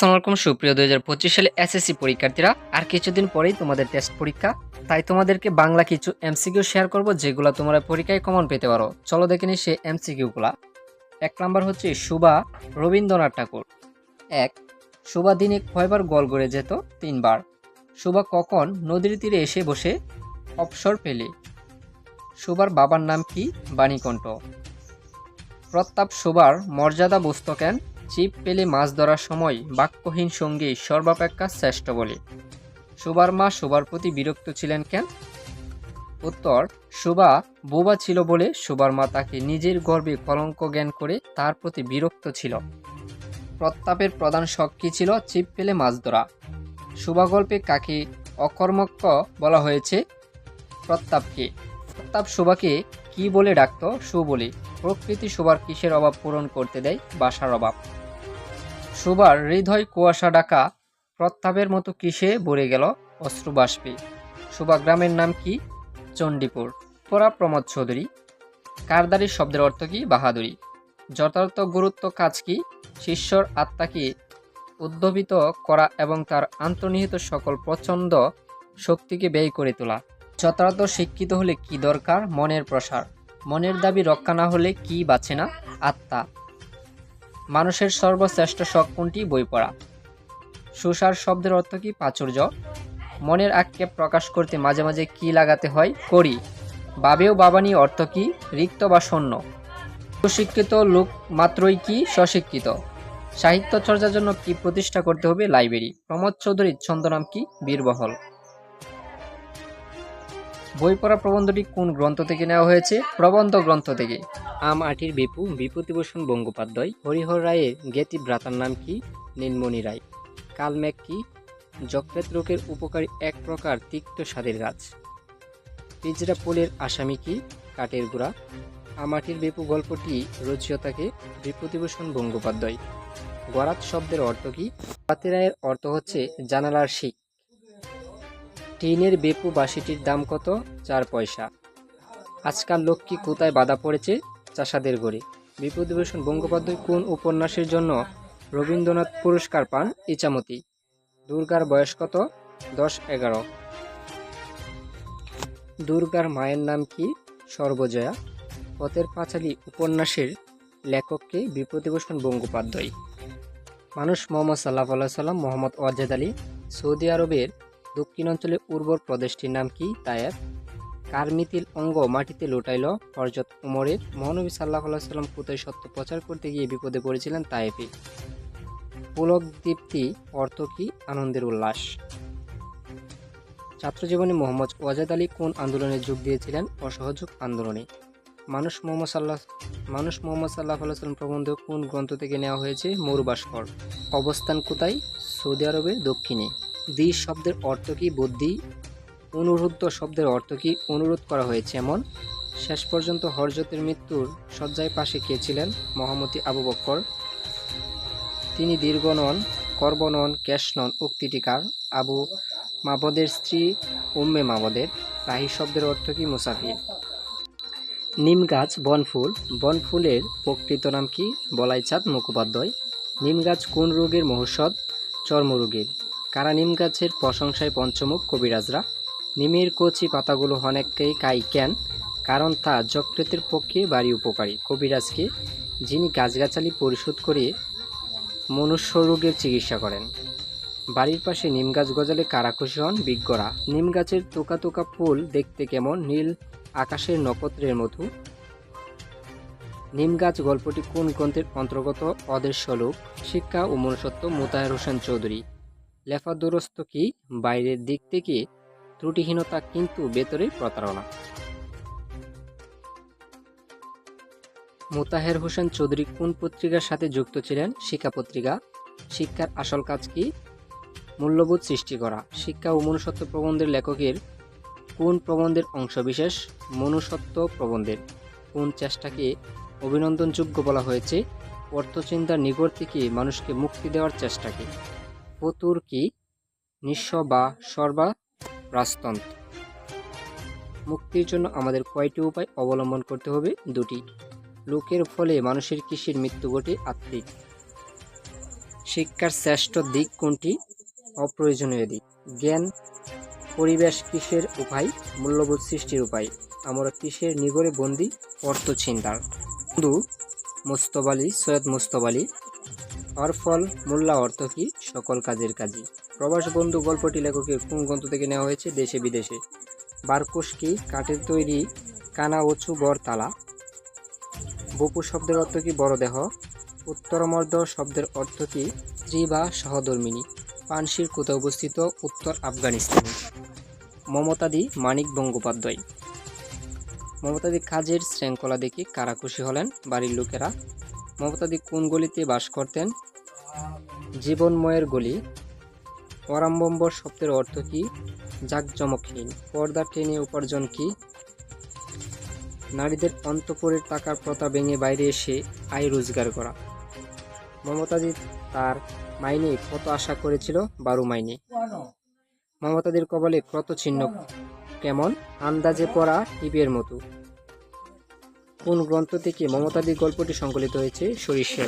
আসসালামু আলাইকুম সুপ্রিয় 2025 সালে এসএসসি পরীক্ষার্থীরা, আর কিছুদিন পরেই তোমাদের টেস্ট পরীক্ষা। তাই তোমাদেরকে বাংলা কিছু এমসিকিউ শেয়ার করব, যেগুলো তোমরা পরীক্ষায় কমন পেতে পারো। চলো দেখে নিই সেই এমসিকিউগুলা। 1 নাম্বার হচ্ছে সুবা রবীন্দ্রনাথ ঠাকুর। 1, সুবা দিনে কয়বার গোল করে যেত? 3 বার। সুবা কখন নদীর তীরে এসে বসে অবসর পেলে? সুবার বাবার নাম কি? বাণীকণ্ঠ। প্রতাপ সুবার মর্যাদা বুঝত কেন? ছিপ পেলে মাছ ধরার সময় বাক্যহীন সঙ্গী সর্বাপেক্ষা শ্রেষ্ঠ বলে। সুবার মা সুবার প্রতি বিরক্ত ছিলেন কেন? উত্তর, সুবা বোবা ছিল বলে সুবার মা তাকে নিজের গর্বে কলঙ্ক জ্ঞান করে তার প্রতি বিরক্ত ছিল। প্রতাপের প্রধান শখ কি ছিল? ছিপ পেলে মাছ ধরা। সুবা গল্পে কাকে অকর্মক্য বলা হয়েছে? প্রতাপকে। প্রতাপ সুবাকে কি বলে ডাকত? সু বলে। প্রকৃতি সুবার কিসের অভাব পূরণ করতে দেয়? বাসার অভাব। সুবার হৃদয় কুয়াশা ঢাকা, প্রতাপের মতো কিসে ভরে গেল? অশ্রুবাষ্পে। সুবা গ্রামের নাম কি? চণ্ডীপুর। পড়া প্রমোদ চৌধুরী। কারদারি শব্দের অর্থ কি? বাহাদুরি। যথার্থ গুরুত্ব কাজ কি? শিষ্যর আত্মাকে উদ্ভাবিত করা এবং তার অন্তর্নিহিত সকল প্রচণ্ড শক্তিকে ব্যয় করে তোলা। যথার্থ শিক্ষিত হলে কি দরকার? মনের প্রসার। মনের দাবি রক্ষা না হলে কি বাঁচে না? আত্মা। মানুষের সর্বশ্রেষ্ঠ শখ কোনটি? বই পড়া। সুসার শব্দের অর্থ কি? প্রাচুর্য। মনের আক্ষেপ প্রকাশ করতে মাঝে মাঝে কি লাগাতে হয়? করি। বাবেও বাবানি অর্থ কি? রিক্ত বা শূন্য। সুশিক্ষিত লোক মাত্রই কি স্বশিক্ষিত? সাহিত্য চর্চার জন্য কি প্রতিষ্ঠা করতে হবে? লাইব্রেরি। প্রমোদ চৌধুরীর ছন্দনাম কি? বীরবহল। বই পড়া প্রবন্ধটি কোন গ্রন্থ থেকে নেওয়া হয়েছে? প্রবন্ধ গ্রন্থ থেকে। আম আটির বিপু বিভূতিভূষণ বন্দ্যোপাধ্যায়। হরিহর রায়ের জ্ঞাতি ভ্রাতার নাম কি? নীলমণি রায়। কালমেঘ কি? যকৃৎ রোগের উপকারী এক প্রকার তিক্ত স্বাদের গাছ। পিজরা পোলের আসামি কি? কাঠের গুঁড়া। আমাটির বিপু গল্পটি রচয়িতাকে? বিভূতিভূষণ বন্দ্যোপাধ্যায়। গরাত শব্দের অর্থ কি? গরাতি রায়ের অর্থ হচ্ছে জানালার শিক। টিনের বেপু বাঁশিটির দাম কত? 4 পয়সা। আজকাল লক্ষ্মী কোথায় বাধা পড়েছে? চাষাদের ঘরে। বিভূতিভূষণ বন্দ্যোপাধ্যায় কোন উপন্যাসের জন্য রবীন্দ্রনাথ পুরস্কার পান? ইছামতি। দুর্গার বয়স কত? 10-11। দুর্গার মায়ের নাম কি? সর্বজয়া। পথের পাঁচালী উপন্যাসের লেখককে? বিভূতিভূষণ বন্দ্যোপাধ্যায়। মানুষ মোহাম্মদ সাল্লাল্লাহু আলাইহি সাল্লাম মোহাম্মদ ওয়াজেদ আলী। সৌদি আরবের দক্ষিণাঞ্চলে উর্বর প্রদেশটির নাম কি? তায়েফ। কার মিতিল অঙ্গ মাটিতে লুটাইল? হযরত উমরের। মহানবী সাল্লাল্লাহু আলাইহি সাল্লাম কোথায় সত্য প্রচার করতে গিয়ে বিপদে পড়েছিলেন? তায়েফে। পুলক দীপ্তি অর্থ কি? আনন্দের উল্লাস। ছাত্রজীবনে মোহাম্মদ ওয়াজেদ আলী কোন আন্দোলনে যোগ দিয়েছিলেন? অসহযোগ আন্দোলনে। মানুষ মোহাম্মদ সাল্লাল্লাহু আলাইহি সাল্লাম প্রবন্ধ কোন গ্রন্থ থেকে নেওয়া হয়েছে? মরুভাস্কর। অবস্থান কোথায়? সৌদি আরবের দক্ষিণে। দ্বি শব্দের অর্থ কি? বুদ্ধি। অনুরুদ্ধ শব্দের অর্থ কি? অনুরোধ করা হয়েছে এমন। শেষ পর্যন্ত হযরতের মৃত্যুর শয্যায় পাশে কে ছিলেন? মহামতি আবু বকর। তিনি দীর্ঘ নন, কর্ব নন, কেশ নন উক্তিটি কার? আবু মাবদের স্ত্রী উম্মে মাবদের। রাহি শব্দের অর্থ কি? মুসাফির। নিম গাছ বনফুল। বনফুলের প্রকৃত নাম কি? বলাইচাঁদ মুখোপাধ্যায়। নিম গাছ কোন রোগের মহৌষধ? চর্মরোগের। কারা নিম গাছের প্রশংসায় পঞ্চমুখ? কবিরাজরা। নিমের কচি পাতাগুলো অনেককেই খায় কেন? কারণ তা যকৃতের পক্ষে ভারী উপকারী। কবিরাজকে? যিনি গাছগাছালি পরিশোধ করে মনুষ্য রোগের চিকিৎসা করেন। বাড়ির পাশে নিম গাছ গজালে কারা খুশি হন? বিজ্ঞরা। নিম গাছের তোকা তোকা ফুল দেখতে কেমন? নীল আকাশের নক্ষত্রের মতো। নিম গাছ গল্পটি কোন গ্রন্থের অন্তর্গত? অদৃশ্য লোক। শিক্ষা ও মনুষ্যত্ব মোতাহের হোসেন চৌধুরী। লেফা দুরস্ত কি? বাইরের দিক থেকে ত্রুটিহীনতা কিন্তু ভেতরে প্রতারণা। মোতাহের হোসেন চৌধুরী কোন পত্রিকার সাথে যুক্ত ছিলেন? শিক্ষা পত্রিকা। শিক্ষার আসল কাজ কি? মূল্যবোধ সৃষ্টি করা। শিক্ষা ও মনুষ্যত্ব প্রবন্ধের লেখকের কোন প্রবন্ধের অংশবিশেষ? মনুষ্যত্ব প্রবন্ধের। কোন চেষ্টাকে অভিনন্দনযোগ্য বলা হয়েছে? অর্থচিন্তার নিগড় থেকে মানুষকে মুক্তি দেওয়ার চেষ্টাকে। ফতুর কি? নিঃস্ব বা সর্বা রাজতন্ত্র। মুক্তির জন্য আমাদের কয়টি উপায় অবলম্বন করতে হবে? 2টি। লোকের ফলে মানুষের কিসের মৃত্যু ঘটে? আত্মিক। শিক্ষার শ্রেষ্ঠ দিক কোনটি? অপ্রয়োজনীয় দিক। জ্ঞান পরিবেশ কিসের উপায়? মূল্যবোধ সৃষ্টির উপায়। আমরা কিসের নিগড়ে বন্দী? অর্থ চিন্তার। বন্ধু সৈয়দ মুস্তফা আলী। হরফল মোল্লা অর্থ কি? সকল কাজের কাজী। প্রবাস বন্ধু গল্পটি লেখকের কোন গ্রন্থ থেকে নেওয়া হয়েছে? দেশে বিদেশে। বারকোশ কি? কাঠের তৈরি কানা উঁচু বর তালা। বপু শব্দের অর্থ কি? বড় দেহ। উত্তরমর্দ শব্দের অর্থ কি? স্ত্রী বা সহধর্মিণী। পানশির কোথায় অবস্থিত? উত্তর আফগানিস্তানে। মমতাদি মানিক বন্দ্যোপাধ্যায়। মমতাদি কাজের শৃঙ্খলা দেখে কারা খুশি হলেন? বাড়ির লোকেরা। মমতাদি কোন গলিতে বাস করতেন? জীবনময়ের গলি। অরাম্বম্বর শব্দের অর্থ কি? জাঁকজমকহীন। পর্দা টেনে উপার্জন কি? নারীদের অন্তঃপুরের টাকার প্রথা ভেঙে বাইরে এসে আয় রোজগার করা। মমতাদি তার মাইনে কত আশা করেছিল? 12 মাইনে। মমতাদির কপালে ক্রত চিহ্ন কেমন? আন্দাজে পড়া টিপের মতো। কোন গ্রন্থ থেকে মমতাদির গল্পটি সংকলিত হয়েছে? সরিষা।